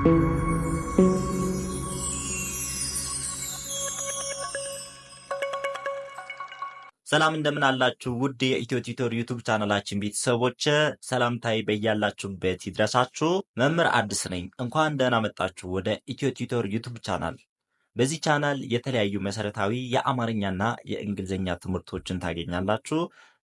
ሰላም እንደምን አላችሁ ውድ የኢትዮ ቲዩቶር ዩቲዩብ ቻናላችን ቤተሰቦች፣ ሰላምታዬ በያላችሁበት ይድረሳችሁ። መምህር አዲስ ነኝ። እንኳን ደህና መጣችሁ ወደ ኢትዮ ቲዩቶር ዩቲዩብ ቻናል። በዚህ ቻናል የተለያዩ መሰረታዊ የአማርኛና የእንግሊዝኛ ትምህርቶችን ታገኛላችሁ።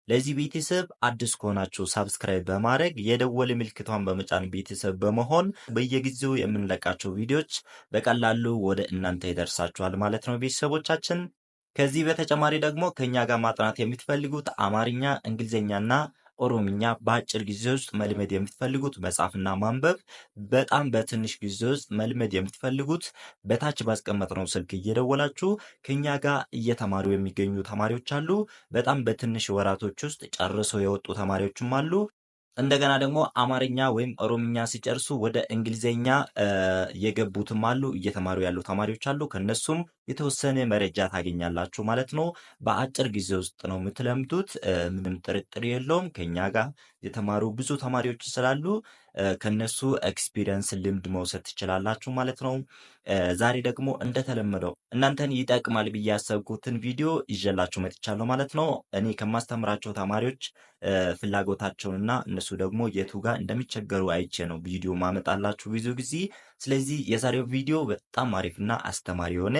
ለዚህ ቤተሰብ አዲስ ከሆናችሁ ሳብስክራይብ በማድረግ የደወል ምልክቷን በመጫን ቤተሰብ በመሆን በየጊዜው የምንለቃቸው ቪዲዮዎች በቀላሉ ወደ እናንተ ይደርሳችኋል ማለት ነው ቤተሰቦቻችን። ከዚህ በተጨማሪ ደግሞ ከኛ ጋር ማጥናት የምትፈልጉት አማርኛ፣ እንግሊዝኛና ኦሮምኛ በአጭር ጊዜ ውስጥ መልመድ የምትፈልጉት መጻፍና ማንበብ በጣም በትንሽ ጊዜ ውስጥ መልመድ የምትፈልጉት በታች ባስቀመጥነው ስልክ እየደወላችሁ ከኛ ጋር እየተማሩ የሚገኙ ተማሪዎች አሉ። በጣም በትንሽ ወራቶች ውስጥ ጨርሰው የወጡ ተማሪዎችም አሉ። እንደገና ደግሞ አማርኛ ወይም ኦሮምኛ ሲጨርሱ ወደ እንግሊዘኛ የገቡትም አሉ፣ እየተማሩ ያሉ ተማሪዎች አሉ። ከነሱም የተወሰነ መረጃ ታገኛላችሁ ማለት ነው። በአጭር ጊዜ ውስጥ ነው የምትለምዱት፣ ምንም ጥርጥር የለውም። ከኛ ጋር የተማሩ ብዙ ተማሪዎች ስላሉ ከነሱ ኤክስፒሪየንስ ልምድ መውሰድ ትችላላችሁ ማለት ነው። ዛሬ ደግሞ እንደተለመደው እናንተን ይጠቅማል ብዬ ያሰብኩትን ቪዲዮ ይዤላችሁ መጥቻለሁ ማለት ነው። እኔ ከማስተምራቸው ተማሪዎች ፍላጎታቸውንና እነሱ ደግሞ የቱ ጋር እንደሚቸገሩ አይቼ ነው ቪዲዮ ማመጣላችሁ ብዙ ጊዜ። ስለዚህ የዛሬው ቪዲዮ በጣም አሪፍና አስተማሪ የሆነ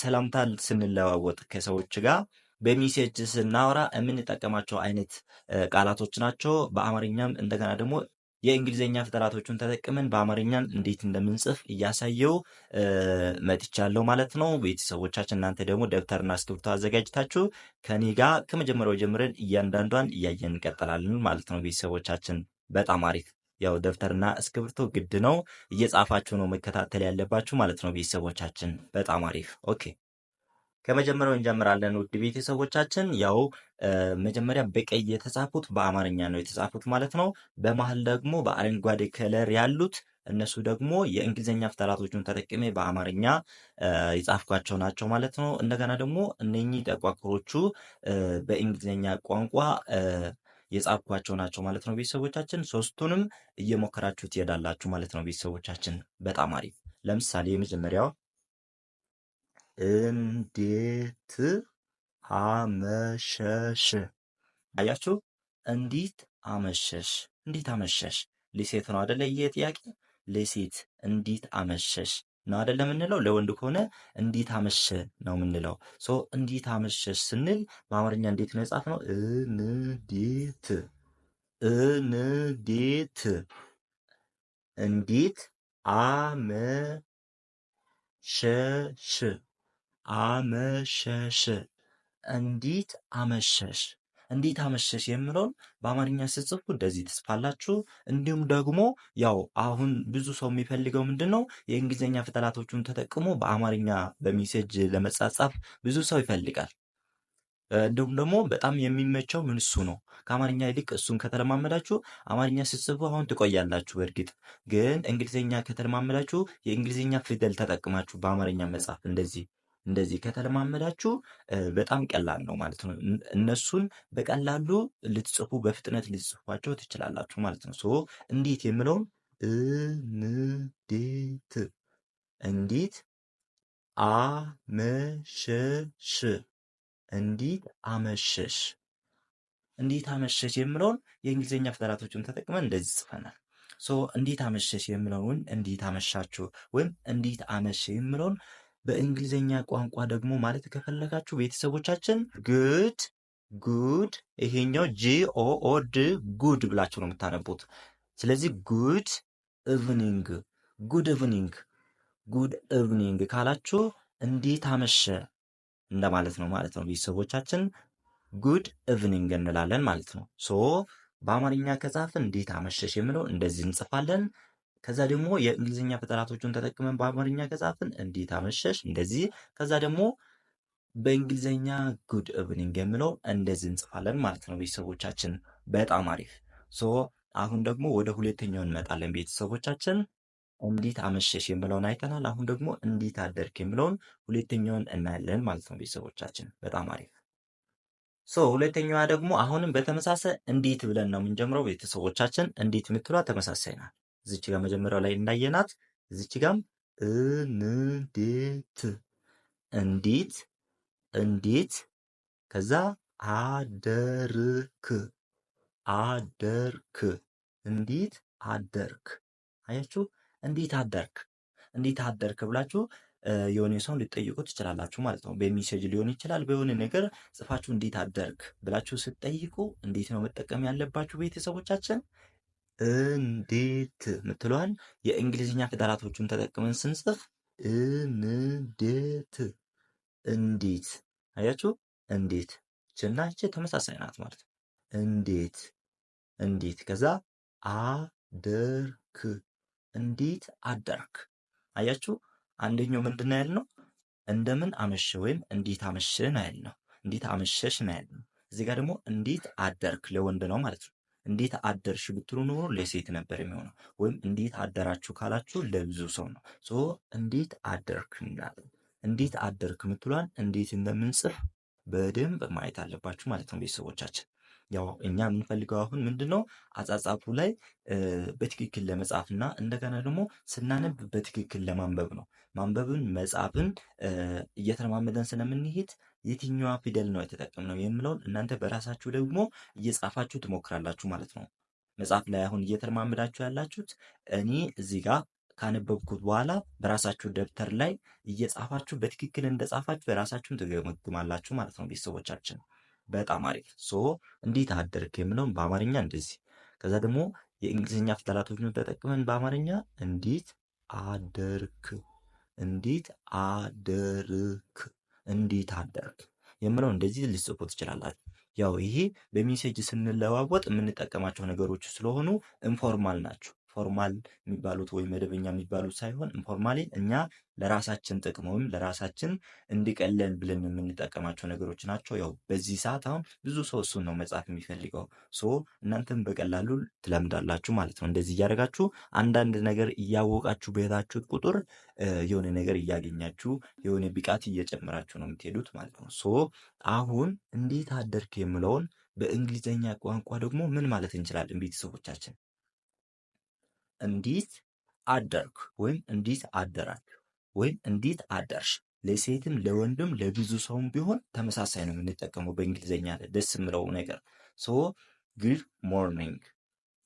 ሰላምታ ስንለዋወጥ ከሰዎች ጋር በሜሴጅ ስናወራ የምንጠቀማቸው አይነት ቃላቶች ናቸው። በአማርኛም እንደገና ደግሞ የእንግሊዝኛ ፊደላቶቹን ተጠቅመን በአማርኛም እንዴት እንደምንጽፍ እያሳየው መጥቻለሁ ማለት ነው። ቤተሰቦቻችን እናንተ ደግሞ ደብተርና እስክሪብቶ አዘጋጅታችሁ ከኔ ጋር ከመጀመሪያው ጀምረን እያንዳንዷን እያየን እንቀጥላለን ማለት ነው። ቤተሰቦቻችን በጣም አሪፍ። ያው ደብተርና እስክሪብቶ ግድ ነው፣ እየጻፋችሁ ነው መከታተል ያለባችሁ ማለት ነው። ቤተሰቦቻችን በጣም አሪፍ። ኦኬ ከመጀመሪያው እንጀምራለን ውድ ቤተሰቦቻችን። ያው መጀመሪያ በቀይ የተጻፉት በአማርኛ ነው የተጻፉት ማለት ነው። በመሀል ደግሞ በአረንጓዴ ከለር ያሉት እነሱ ደግሞ የእንግሊዝኛ ፊደላቶቹን ተጠቅሜ በአማርኛ የጻፍኳቸው ናቸው ማለት ነው። እንደገና ደግሞ እነኚህ ጠቋቁሮቹ በእንግሊዝኛ ቋንቋ የጻፍኳቸው ናቸው ማለት ነው። ቤተሰቦቻችን ሶስቱንም እየሞከራችሁ ትሄዳላችሁ ማለት ነው። ቤተሰቦቻችን በጣም አሪፍ። ለምሳሌ የመጀመሪያው እንዴት አመሸሽ። አያችሁ፣ እንዴት አመሸሽ፣ እንዴት አመሸሽ። ለሴት ነው አይደለ? ይሄ ጥያቄ ለሴት እንዴት አመሸሽ ነው አይደለ የምንለው። ለወንድ ከሆነ እንዴት አመሸ ነው የምንለው። ሶ እንዴት አመሸሽ ስንል በአማርኛ እንዴት ነው የጻፍነው? እንዴት እንዴት እንዴት አመሸሽ አመሸሽ። እንዴት አመሸሽ፣ እንዴት አመሸሽ የምለውን በአማርኛ ስትጽፉ እንደዚህ ትጽፋላችሁ። እንዲሁም ደግሞ ያው አሁን ብዙ ሰው የሚፈልገው ምንድን ነው የእንግሊዝኛ ፊደላቶቹን ተጠቅሞ በአማርኛ በሜሴጅ ለመጻጻፍ ብዙ ሰው ይፈልጋል። እንዲሁም ደግሞ በጣም የሚመቸው ምን እሱ ነው። ከአማርኛ ይልቅ እሱን ከተለማመዳችሁ አማርኛ ስትጽፉ አሁን ትቆያላችሁ። በእርግጥ ግን እንግሊዝኛ ከተለማመዳችሁ የእንግሊዝኛ ፊደል ተጠቅማችሁ በአማርኛ መጻፍ እንደዚህ ከተለማመዳችሁ በጣም ቀላል ነው ማለት ነው። እነሱን በቀላሉ ልትጽፉ በፍጥነት ልትጽፏቸው ትችላላችሁ ማለት ነው። ሶ እንዴት የምለውን እንዴት እንዴት አመሸሽ እንዴት አመሸሽ እንዴት አመሸሽ የምለውን የእንግሊዝኛ ፊደላቶችን ተጠቅመን እንደዚህ ጽፈናል። ሶ እንዴት አመሸሽ የምለውን እንዴት አመሻችሁ ወይም እንዴት አመሸ የምለውን በእንግሊዝኛ ቋንቋ ደግሞ ማለት ከፈለጋችሁ ቤተሰቦቻችን ጉድ ይሄኛው GOOD ጉድ ብላችሁ ነው የምታነቡት። ስለዚህ ጉድ ኢቭኒንግ ካላችሁ እንዴት አመሸ እንደማለት ነው ቤተሰቦቻችን ጉድ ኢቭኒንግ እንላለን ማለት ነው። ሶ በአማርኛ ከጻፍን እንዴት አመሸሽ የምለው እንደዚህ እንጽፋለን። ከዛ ደግሞ የእንግሊዝኛ ፊደላቶቹን ተጠቅመን በአማርኛ ከጻፍን እንዴት አመሸሽ እንደዚህ። ከዛ ደግሞ በእንግሊዝኛ ጉድ ኢቭኒንግ የምለው እንደዚህ እንጽፋለን ማለት ነው ቤተሰቦቻችን በጣም አሪፍ። ሶ አሁን ደግሞ ወደ ሁለተኛው እንመጣለን ቤተሰቦቻችን። እንዴት አመሸሽ የምለውን አይተናል። አሁን ደግሞ እንዴት አደርክ የምለውን ሁለተኛውን እናያለን ማለት ነው ቤተሰቦቻችን በጣም አሪፍ። ሶ ሁለተኛዋ ደግሞ አሁንም በተመሳሳይ እንዴት ብለን ነው የምንጀምረው ቤተሰቦቻችን። እንዴት የምትሏ ተመሳሳይ ናት። እዚች ጋር መጀመሪያው ላይ እንዳየናት እዚች ጋም እንዴት እንዴት እንዴት ከዛ አደርክ አደርክ እንዴት አደርክ። አያችሁ እንዴት አደርክ እንዴት አደርክ ብላችሁ የሆነ ሰው ልትጠይቁ ትችላላችሁ ማለት ነው። በሜሴጅ ሊሆን ይችላል። በሆነ ነገር ጽፋችሁ እንዴት አደርክ ብላችሁ ስትጠይቁ እንዴት ነው መጠቀም ያለባችሁ ቤተሰቦቻችን? እንዴት ምትለዋን የእንግሊዝኛ ፊደላቶቹን ተጠቅመን ስንጽፍ እንዴት እንዴት አያችሁ እንዴት ችና እቺ ተመሳሳይ ናት ማለት ነው። እንዴት እንዴት ከዛ አደርክ እንዴት አደርክ። አያችሁ አንደኛው ምንድነው ያልነው? እንደምን አመሸ ወይም እንዴት አመሸ ነው ያልነው። እንዴት አመሸሽ ነው ያልነው። እዚህ ጋር ደግሞ እንዴት አደርክ ለወንድ ነው ማለት ነው። እንዴት አደርሽ ብትሉ ኖሮ ለሴት ነበር የሚሆነው። ወይም እንዴት አደራችሁ ካላችሁ ለብዙ ሰው ነው። ሶ እንዴት አደርክ እንላለን። እንዴት አደርክ ምትሏን እንዴት እንደምንጽፍ በደንብ ማየት አለባችሁ ማለት ነው ቤተሰቦቻችን። ያው እኛ የምንፈልገው አሁን ምንድነው አጻጻፉ ላይ በትክክል ለመጻፍና እንደገና ደግሞ ስናነብ በትክክል ለማንበብ ነው። ማንበብን መጻፍን እየተለማመደን ስለምንሄድ የትኛዋ ፊደል ነው የተጠቀምነው የሚለውን እናንተ በራሳችሁ ደግሞ እየጻፋችሁ ትሞክራላችሁ ማለት ነው። መጽሐፍ ላይ አሁን እየተለማመዳችሁ ያላችሁት እኔ እዚህ ጋር ካነበብኩት በኋላ በራሳችሁ ደብተር ላይ እየጻፋችሁ በትክክል እንደጻፋችሁ በራሳችሁን ትገመግማላችሁ ማለት ነው ቤተሰቦቻችን። በጣም አሪፍ። ሶ እንዴት አደርክ የምለውን በአማርኛ እንደዚህ፣ ከዛ ደግሞ የእንግሊዝኛ ፊደላቶችን ተጠቅመን በአማርኛ እንዴት አደርክ እንዴት አደርክ እንዴት አደርክ የምለው እንደዚህ ልጽፉ ትችላላችሁ። ያው ይሄ በሜሴጅ ስንለዋወጥ የምንጠቀማቸው ነገሮች ስለሆኑ ኢንፎርማል ናቸው። ፎርማል የሚባሉት ወይም መደበኛ የሚባሉት ሳይሆን ኢንፎርማሊ እኛ ለራሳችን ጥቅም ወይም ለራሳችን እንዲቀለን ብለን የምንጠቀማቸው ነገሮች ናቸው። ያው በዚህ ሰዓት አሁን ብዙ ሰው እሱን ነው መጻፍ የሚፈልገው። ሶ እናንተም በቀላሉ ትለምዳላችሁ ማለት ነው። እንደዚህ እያደረጋችሁ አንዳንድ ነገር እያወቃችሁ በሄዳችሁት ቁጥር የሆነ ነገር እያገኛችሁ የሆነ ብቃት እየጨመራችሁ ነው የምትሄዱት ማለት ነው። ሶ አሁን እንዴት አደርክ የምለውን በእንግሊዘኛ ቋንቋ ደግሞ ምን ማለት እንችላለን ቤተሰቦቻችን? እንዴት አደርክ ወይም እንዴት አደራችሁ ወይም እንዴት አደርሽ። ለሴትም ለወንድም ለብዙ ሰውም ቢሆን ተመሳሳይ ነው የምንጠቀመው በእንግሊዘኛ ላይ ደስ የምለው ነገር። ሶ ጉድ ሞርኒንግ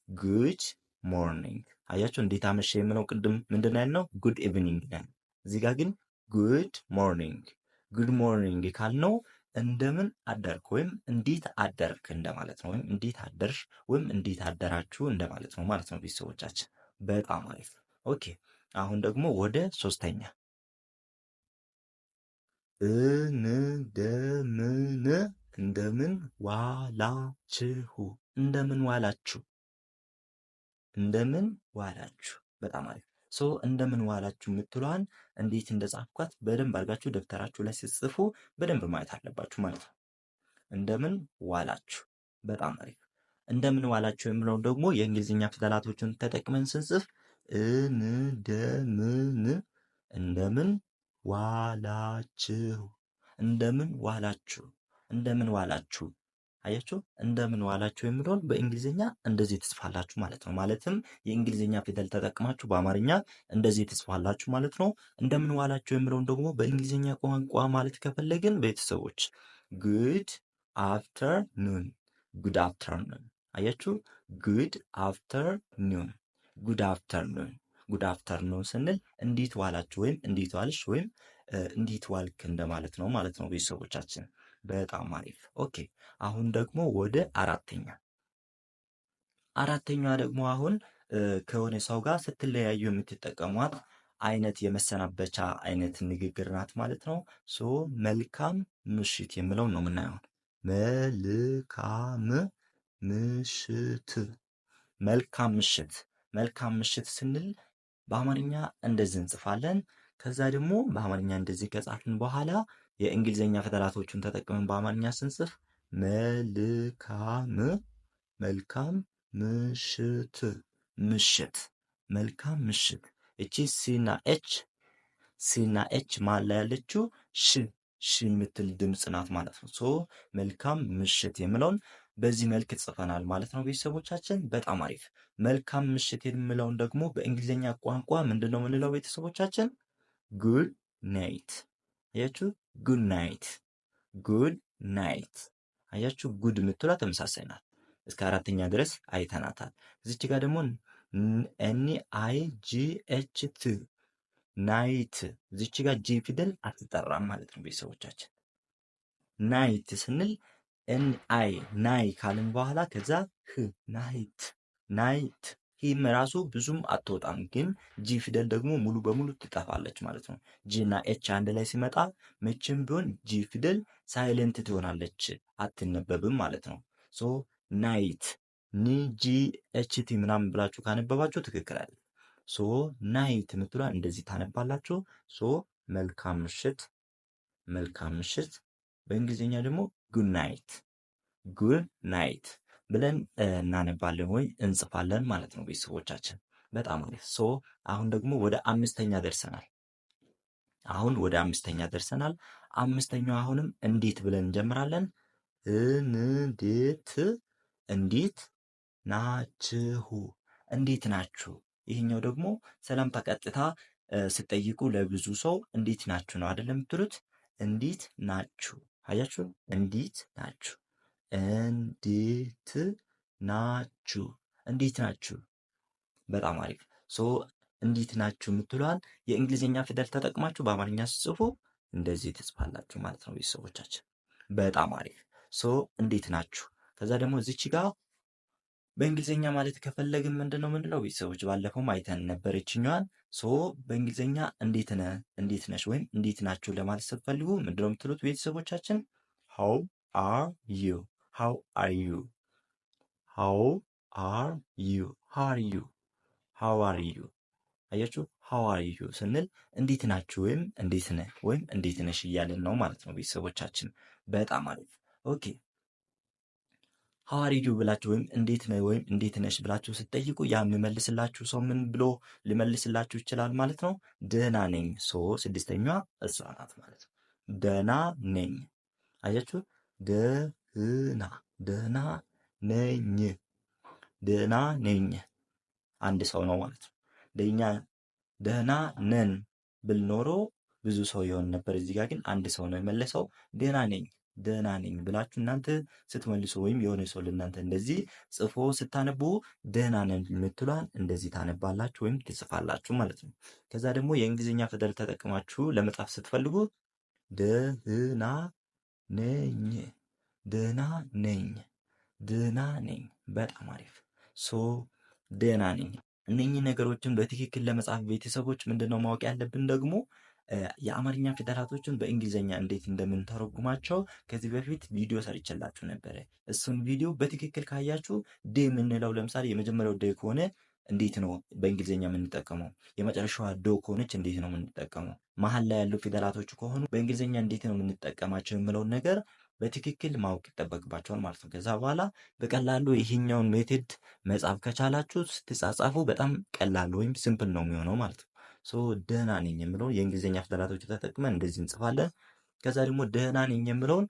ጉድ ሞርኒንግ። አያችሁ እንዴት አመሸ የምለው ቅድም ምንድን ያልነው ጉድ ኢቭኒንግ ነው። እዚህ ጋር ግን ጉድ ሞርኒንግ ጉድ ሞርኒንግ ካልነው እንደምን አደርክ ወይም እንዴት አደርክ እንደማለት ነው። ወይም እንዴት አደርሽ ወይም እንዴት አደራችሁ እንደማለት ነው ማለት ነው ቤተሰቦቻችን። በጣም አሪፍ። ኦኬ አሁን ደግሞ ወደ ሶስተኛ እንደምን ዋላችሁ እንደምን ዋላችሁ እንደምን ዋላችሁ። በጣም አሪፍ። ሶ እንደምን ዋላችሁ የምትለዋን እንዴት እንደጻፍኳት በደንብ አድርጋችሁ ደብተራችሁ ላይ ስትጽፉ በደንብ ማየት አለባችሁ ማለት ነው። እንደምን ዋላችሁ። በጣም አሪፍ። እንደምን ዋላችሁ የሚለውን ደግሞ የእንግሊዝኛ ፊደላቶችን ተጠቅመን ስንጽፍ እንደምን ዋላችሁ እንደምን ዋላችሁ እንደምን ዋላችሁ። አያችሁ እንደምን ዋላችሁ የሚለውን በእንግሊዝኛ እንደዚህ ትጽፋላችሁ ማለት ነው። ማለትም የእንግሊዝኛ ፊደል ተጠቅማችሁ በአማርኛ እንደዚህ ትጽፋላችሁ ማለት ነው። እንደምን ዋላችሁ የሚለውን ደግሞ በእንግሊዝኛ ቋንቋ ማለት ከፈለግን ቤተሰቦች ጉድ አፍተርኑን ጉድ አፍተርኑን። አያችሁ ጉድ አፍተርኑን ጉድ አፍተርኑን ጉድ አፍተርኑን ስንል እንዴት ዋላችሁ ወይም እንዴት ዋልሽ ወይም እንዴት ዋልክ እንደማለት ነው ማለት ነው ቤተሰቦቻችን። በጣም አሪፍ። ኦኬ አሁን ደግሞ ወደ አራተኛዋ ደግሞ አሁን ከሆነ ሰው ጋር ስትለያዩ የምትጠቀሟት አይነት የመሰናበቻ አይነት ንግግር ናት ማለት ነው። ሶ መልካም ምሽት የምለውን ነው የምናየው። መልካም ምሽት መልካም ምሽት መልካም ምሽት ስንል በአማርኛ እንደዚህ እንጽፋለን። ከዛ ደግሞ በአማርኛ እንደዚህ ከጻፍን በኋላ የእንግሊዝኛ ፊደላቶቹን ተጠቅመን በአማርኛ ስንጽፍ መልካም ምሽት ምሽት መልካም ምሽት። እቺ ሲና ኤች ማን ላይ ያለችው ሽ የምትል ድምፅ ናት ማለት ነው። ሶ መልካም ምሽት የምለውን በዚህ መልክ ጽፈናል ማለት ነው ቤተሰቦቻችን። በጣም አሪፍ። መልካም ምሽት የምለውን ደግሞ በእንግሊዝኛ ቋንቋ ምንድን ነው የምንለው ቤተሰቦቻችን? ጉድ ናይት። አያችሁ፣ ጉድ ናይት፣ ጉድ ናይት። አያችሁ፣ ጉድ የምትሏ ተመሳሳይ ናት። እስከ አራተኛ ድረስ አይተናታል። እዚች ጋር ደግሞ NIGHT ናይት። እዚች ጋር ጂ ፊደል አትጠራም ማለት ነው ቤተሰቦቻችን። ናይት ስንል NI ናይ ካልን በኋላ ከዛ ናይት፣ ናይት። ይህም ራሱ ብዙም አትወጣም፣ ግን ጂ ፊደል ደግሞ ሙሉ በሙሉ ትጠፋለች ማለት ነው። ጂ እና ኤች አንድ ላይ ሲመጣ መቼም ቢሆን ጂ ፊደል ሳይለንት ትሆናለች፣ አትነበብም ማለት ነው። ሶ ናይት NGHT ምናምን ብላችሁ ካነበባችሁ ትክክል አይደለም። ሶ ናይት የምትሏ እንደዚህ ታነባላችሁ። ሶ መልካም ምሽት፣ መልካም ምሽት። በእንግሊዝኛ ደግሞ ጉድ ናይት፣ ጉድ ናይት ብለን እናነባለን ወይ እንጽፋለን ማለት ነው ቤተሰቦቻችን። በጣም አሪፍ። ሶ አሁን ደግሞ ወደ አምስተኛ ደርሰናል። አምስተኛው አሁንም እንዴት ብለን እንጀምራለን። እንዴት ናችሁ፣ እንዴት ናችሁ። ይህኛው ደግሞ ሰላምታ ቀጥታ ስትጠይቁ ለብዙ ሰው እንዴት ናችሁ ነው አይደለም የምትሉት። እንዴት ናችሁ። አያችሁ፣ እንዴት ናችሁ፣ እንዴት ናችሁ፣ እንዴት ናችሁ። በጣም አሪፍ። ሶ እንዴት ናችሁ የምትሏን የእንግሊዝኛ ፊደል ተጠቅማችሁ በአማርኛ ስጽፉ እንደዚህ ትጽፋላችሁ ማለት ነው ቤተሰቦቻችን። በጣም አሪፍ። ሶ እንዴት ናችሁ። ከዛ ደግሞ እዚች ጋር በእንግሊዝኛ ማለት ከፈለግን ምንድን ነው የምንለው ቤተሰቦች፣ ባለፈውም አይተን ነበር ይችኛዋን። ሶ በእንግሊዝኛ እንዴት ነህ፣ እንዴት ነሽ ወይም እንዴት ናችሁ ለማለት ስትፈልጉ ምንድን ነው የምትሉት ቤተሰቦቻችን? ሃው አር ዩ፣ ሃው አር ዩ፣ ሃው አር ዩ፣ ሃው አር ዩ፣ ሃው አር ዩ። አያችሁ፣ ሃው አር ዩ ስንል እንዴት ናችሁ ወይም እንዴት ነህ ወይም እንዴት ነሽ እያለን ነው ማለት ነው ቤተሰቦቻችን። በጣም አሪፍ። ኦኬ ሐዋርዩ ብላችሁ ወይም እንዴት ነህ ወይም እንዴት ነሽ ብላችሁ ስትጠይቁ ያ የሚመልስላችሁ ሰው ምን ብሎ ሊመልስላችሁ ይችላል ማለት ነው? ደህና ነኝ። ስድስተኛዋ እሷ ናት ማለት ነው። ደህና ነኝ። አያችሁ፣ ደህና ነኝ፣ ደህና ነኝ። አንድ ሰው ነው ማለት ነው። ደህና ነን ብል ኖሮ ብዙ ሰው ይሆን ነበር። እዚህ ጋር ግን አንድ ሰው ነው የመለሰው። ደህና ነኝ ብላችሁ እናንተ ስትመልሱ ወይም የሆነ ሰው ለእናንተ እንደዚህ ጽፎ ስታነቡ ደህና ነን የምትሏን እንደዚህ ታነባላችሁ ወይም ትጽፋላችሁ ማለት ነው። ከዛ ደግሞ የእንግሊዝኛ ፊደል ተጠቅማችሁ ለመጻፍ ስትፈልጉ ደህና ነኝ፣ ደህና ነኝ፣ ደህና ነኝ። በጣም አሪፍ። ደህና ነኝ። እነኚህ ነገሮችን በትክክል ለመጻፍ ቤተሰቦች ምንድነው ማወቅ ያለብን ደግሞ የአማርኛ ፊደላቶችን በእንግሊዝኛ እንዴት እንደምንተረጉማቸው ከዚህ በፊት ቪዲዮ ሰርቼላችሁ ነበረ። እሱን ቪዲዮ በትክክል ካያችሁ ዴ የምንለው ለምሳሌ የመጀመሪያው ዴ ከሆነ እንዴት ነው በእንግሊዝኛ የምንጠቀመው? የመጨረሻዋ ዶ ከሆነች እንዴት ነው የምንጠቀመው? መሀል ላይ ያሉ ፊደላቶች ከሆኑ በእንግሊዝኛ እንዴት ነው የምንጠቀማቸው የምለውን ነገር በትክክል ማወቅ ይጠበቅባቸዋል ማለት ነው። ከዛ በኋላ በቀላሉ ይሄኛውን ሜቴድ መጻፍ ከቻላችሁ ስትጻጻፉ በጣም ቀላል ወይም ሲምፕል ነው የሚሆነው ማለት ነው። ደህና ነኝ የምለውን የእንግሊዝኛ ፊደላቶች ተጠቅመን እንደዚህ እንጽፋለን። ከዛ ደግሞ ደህና ነኝ የምለውን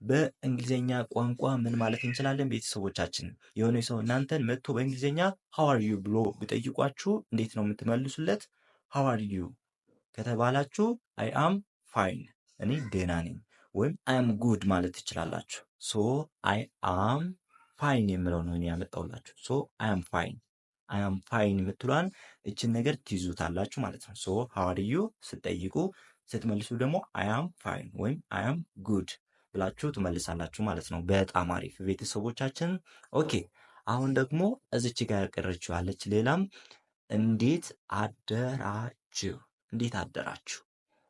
በእንግሊዝኛ ቋንቋ ምን ማለት እንችላለን ቤተሰቦቻችን? የሆነ ሰው እናንተን መጥቶ በእንግሊዝኛ ሃው አር ዩ ብሎ ቢጠይቋችሁ እንዴት ነው የምትመልሱለት? ሃው አር ዩ ከተባላችሁ አይ አም ፋይን፣ እኔ ደህና ነኝ ወይም አይ አም ጉድ ማለት ትችላላችሁ። አይ አም ፋይን የምለው ነው እኔ ያመጣሁላችሁ። አይ አም ፋይን፣ አይ አም ፋይን የምትሏን እችን ነገር ትይዙታላችሁ ማለት ነው። ሃው አር ዩ ስትጠይቁ ስትመልሱ ደግሞ አይ አም ፋይን ወይም አይ አም ጉድ ብላችሁ ትመልሳላችሁ ማለት ነው። በጣም አሪፍ ቤተሰቦቻችን። ኦኬ አሁን ደግሞ እዚች ጋር ያቀረችዋለች ሌላም እንዴት አደራችሁ፣ እንዴት አደራችሁ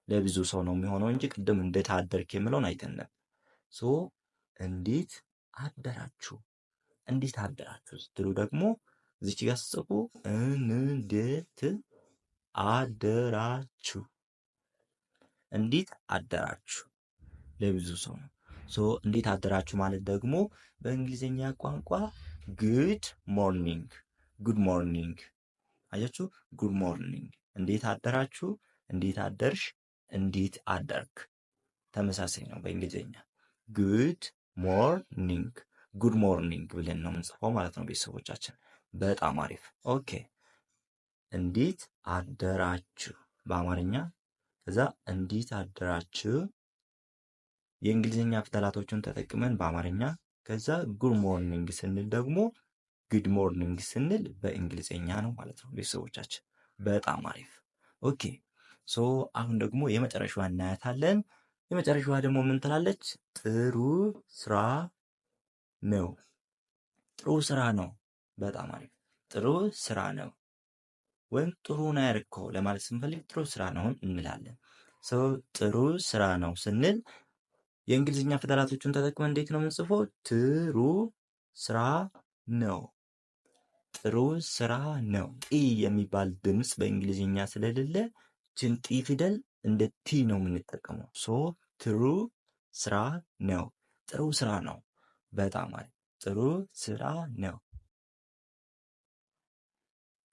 ለብዙ ሰው ነው የሚሆነው እንጂ ቅድም እንዴት አደርክ የምለውን አይተንም። እንዴት አደራችሁ፣ እንዴት አደራችሁ ስትሉ ደግሞ እዚች ጋር ስትጽፉ እንዴት አደራችሁ፣ እንዴት አደራችሁ ለብዙ ሰው ነው። እንዴት አደራችሁ ማለት ደግሞ በእንግሊዝኛ ቋንቋ ጉድ ሞርኒንግ፣ ጉድ ሞርኒንግ። አያችሁ፣ ጉድ ሞርኒንግ። እንዴት አደራችሁ፣ እንዴት አደርሽ፣ እንዴት አደርክ ተመሳሳይ ነው በእንግሊዝኛ። ጉድ ሞርኒንግ፣ ጉድ ሞርኒንግ ብለን ነው የምንጽፈው ማለት ነው ቤተሰቦቻችን። በጣም አሪፍ። ኦኬ እንዴት አደራችሁ በአማርኛ። ከዛ እንዴት አደራችሁ የእንግሊዝኛ ፊደላቶችን ተጠቅመን በአማርኛ። ከዛ ጉድ ሞርኒንግ ስንል ደግሞ ጉድ ሞርኒንግ ስንል በእንግሊዝኛ ነው ማለት ነው ቤተሰቦቻችን። በጣም አሪፍ። ኦኬ ሶ አሁን ደግሞ የመጨረሻዋ እናያታለን። የመጨረሻዋ ደግሞ ምን ትላለች? ጥሩ ስራ ነው። ጥሩ ስራ ነው። በጣም አሪፍ። ጥሩ ስራ ነው ወይም ጥሩ ነው ያደረግከው ለማለት ስንፈልግ ጥሩ ስራ ነው እንላለን። ሶ ጥሩ ስራ ነው ስንል የእንግሊዝኛ ፊደላቶቹን ተጠቅመን እንዴት ነው የምንጽፈው? ጥሩ ስራ ነው። ጥሩ ስራ ነው። ኢ የሚባል ድምፅ በእንግሊዝኛ ስለሌለ ችን ጢ ፊደል እንደ ቲ ነው የምንጠቀመው። ሶ ጥሩ ስራ ነው። ጥሩ ስራ ነው። በጣም አሪፍ። ጥሩ ስራ ነው።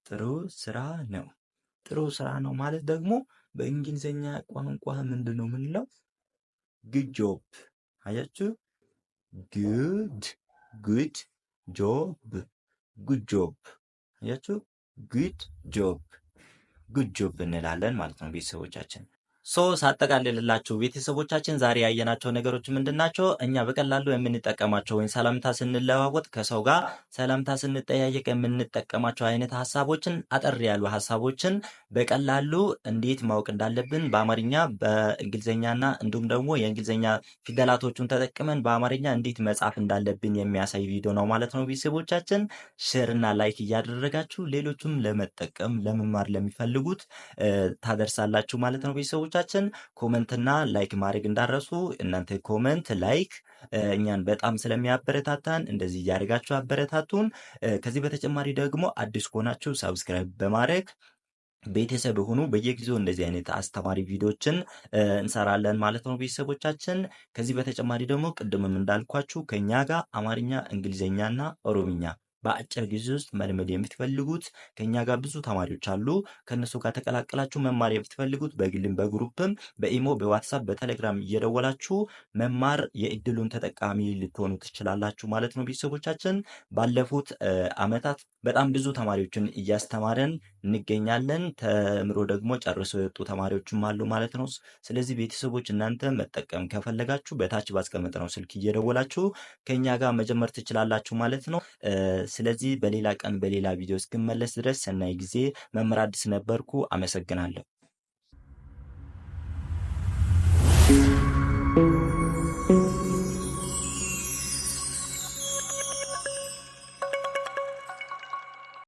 ጥሩ ስራ ነው። ጥሩ ስራ ነው ማለት ደግሞ በእንግሊዝኛ ቋንቋ ምንድን ነው የምንለው? ጉድ ጆብ። አያችሁ? ጉድ ጆብ። ጉድ ጆብ። አያችሁ? ጉድ ጆብ እንላለን ማለት ነው ቤተሰቦቻችን። ሳጠቃልልላችሁ ቤተሰቦቻችን ዛሬ ያየናቸው ነገሮች ምንድን ናቸው? እኛ በቀላሉ የምንጠቀማቸው ወይም ሰላምታ ስንለዋወጥ ከሰው ጋር ሰላምታ ስንጠያየቅ የምንጠቀማቸው አይነት ሀሳቦችን አጠር ያሉ ሀሳቦችን በቀላሉ እንዴት ማወቅ እንዳለብን በአማርኛ በእንግሊዝኛና እንዲሁም ደግሞ የእንግሊዝኛ ፊደላቶቹን ተጠቅመን በአማርኛ እንዴት መጻፍ እንዳለብን የሚያሳይ ቪዲዮ ነው ማለት ነው ቤተሰቦቻችን። ሼር እና ላይክ እያደረጋችሁ ሌሎቹም ለመጠቀም ለመማር ለሚፈልጉት ታደርሳላችሁ ማለት ነው ቤተሰቦቻችን። ኮመንትና ላይክ ማድረግ እንዳረሱ። እናንተ ኮመንት ላይክ እኛን በጣም ስለሚያበረታታን እንደዚህ እያደረጋችሁ አበረታቱን። ከዚህ በተጨማሪ ደግሞ አዲስ ከሆናችሁ ሰብስክራይብ በማድረግ ቤተሰብ ሆኑ። በየጊዜው እንደዚህ አይነት አስተማሪ ቪዲዮችን እንሰራለን ማለት ነው ቤተሰቦቻችን። ከዚህ በተጨማሪ ደግሞ ቅድምም እንዳልኳችሁ ከኛ ጋር አማርኛ፣ እንግሊዝኛና ኦሮምኛ በአጭር ጊዜ ውስጥ መልመድ የምትፈልጉት ከኛ ጋር ብዙ ተማሪዎች አሉ። ከነሱ ጋር ተቀላቀላችሁ መማር የምትፈልጉት በግልም በግሩፕም በኢሞ በዋትሳፕ በቴሌግራም እየደወላችሁ መማር የእድሉን ተጠቃሚ ልትሆኑ ትችላላችሁ ማለት ነው ቤተሰቦቻችን። ባለፉት አመታት በጣም ብዙ ተማሪዎችን እያስተማረን እንገኛለን። ተምሮ ደግሞ ጨርሶ የወጡ ተማሪዎችም አሉ ማለት ነው። ስለዚህ ቤተሰቦች እናንተ መጠቀም ከፈለጋችሁ በታች ባስቀመጥነው ስልክ እየደወላችሁ ከኛ ጋር መጀመር ትችላላችሁ ማለት ነው። ስለዚህ በሌላ ቀን በሌላ ቪዲዮ እስክመለስ ድረስ ሰናይ ጊዜ። መምህር አዲስ ነበርኩ። አመሰግናለሁ።